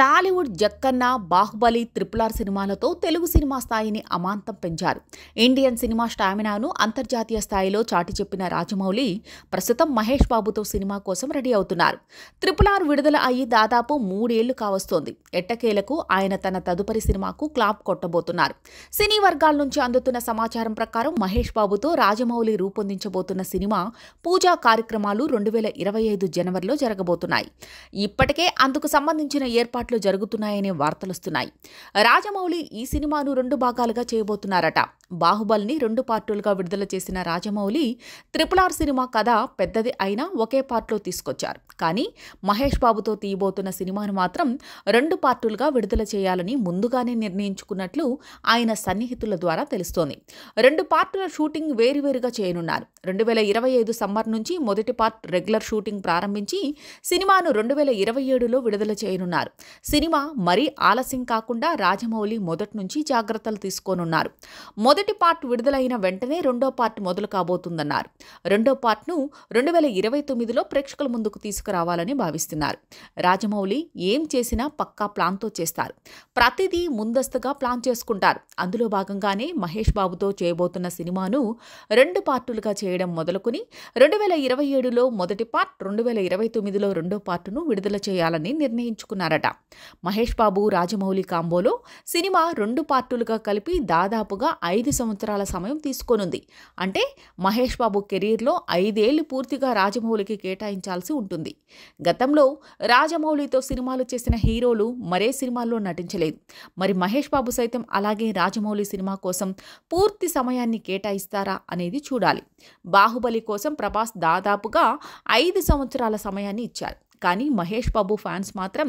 Tollywood Jakkanna, Baahubali, RRR సినిమాలతో Telugu cinema స్థాయిని అమాంతం పెంచారు. ఇండియన్ సినిమా స్టామినాను అంతర్జాతీయ స్థాయిలో చాటి చెప్పిన రాజమౌళి ప్రస్తుతం మహేష్ బాబుతో సినిమా కోసం రెడీ అవుతున్నారు. RRR విడుదల అయ్యి దాదాపు 3 ఏళ్లు కావస్తోంది. ఎట్టకేలకు ఆయన తన తదుపరి సినిమాకు క్లాప్ కొట్టబోతున్నారు. సినీ వర్గాల నుంచి అందుతున్న సమాచారం ప్రకారం మహేష్ బాబుతో రాజమౌళి రూపొందించబోతున్న సినిమా పూజా కార్యక్రమాలు 2025 జనవరిలో జరగబోతున్నాయి. ఇప్పటికే అందుకు సంబంధించిన ఏర్పాట్లు జరుగుతున్నాయనే వార్తలొస్తున్నాయి. రాజమౌళి ఈ సినిమాను 2 భాగాలుగా చేయబోతున్నారట. బాహుబలిని 2 పార్టులుగా విడుదల చేసిన రాజమౌళి RRR సినిమా కథ పెద్దది అయినా ఒకే పార్ట్లో తీసుకొచ్చారు. కానీ మహేష్ బాబుతో తీయబోతున్న సినిమాను మాత్రం 2 పార్టులుగా విడుదల చేయాలని ముందుగానే నిర్ణయించుకున్నట్లు ఆయన సన్నిహితుల ద్వారా తెలుస్తోంది. 2 పార్టుల షూటింగ్ వేరువేరుగా చేయనున్నారు. 2025 సమ్మర్ నుంచి మొదటి పార్ట్ రెగ్యులర్ షూటింగ్ ప్రారంభించి సినిమాను 2027లో విడుదల చేయనున్నారు. సినిమా మరీ ఆలస్యం కాకుండా రాజమౌళి మొదటి నుంచి జాగ్రత్తలు తీసుకోనున్నారు. మొదటి పార్ట్ విడుదలైన వెంటనే రెండో పార్ట్ మొదలు కాబోతుందన్నారు. రెండో పార్ట్ను 2029లో ప్రేక్షకుల ముందుకు తీసుకురావాలని భావిస్తున్నారు. రాజమౌళి ఏం చేసినా పక్కా ప్లాన్తో చేస్తారు. ప్రతిదీ ముందస్తుగా ప్లాన్ చేసుకుంటారు. అందులో భాగంగానే మహేష్ బాబుతో చేయబోతున్న సినిమాను 2 పార్టులుగా చేయడం మొదలుకొని 2027లో మొదటి పార్ట్, 2029లో రెండో పార్టును విడుదల చేయాలని నిర్ణయించుకున్నారట. మహేష్ బాబు, రాజమౌళి కాంబోలో సినిమా 2 పార్టులుగా కలిపి దాదాపుగా 5 సంవత్సరాల సమయం తీసుకోనుంది. అంటే మహేష్ బాబు కెరీర్లో 5 ఏళ్లు పూర్తిగా రాజమౌళికి కేటాయించాల్సి ఉంటుంది. గతంలో రాజమౌళితో సినిమాలు చేసిన హీరోలు మరే సినిమాల్లో నటించలేదు. మరి మహేష్ బాబు సైతం అలాగే రాజమౌళి సినిమా కోసం పూర్తి సమయాన్ని కేటాయిస్తారా అనేది చూడాలి. బాహుబలి కోసం ప్రభాస్ దాదాపుగా 5 సంవత్సరాల సమయాన్ని ఇచ్చారు. కానీ మహేష్ బాబు ఫ్యాన్స్ మాత్రం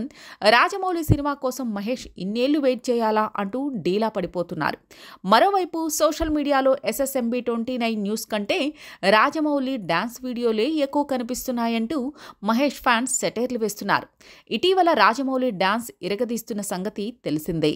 రాజమౌళి సినిమా కోసం మహేష్ ఇన్నేళ్లు వెయిట్ చేయాలా అంటూ డీలా పడిపోతున్నారు. మరోవైపు సోషల్ మీడియాలో SSMB 29 న్యూస్ కంటే రాజమౌళి డాన్స్ వీడియోలే ఎక్కువ కనిపిస్తున్నాయంటూ మహేష్ ఫ్యాన్స్ సెటైర్లు వేస్తున్నారు. ఇటీవల రాజమౌళి డాన్స్ ఇరగదీస్తున్న సంగతి తెలిసిందే.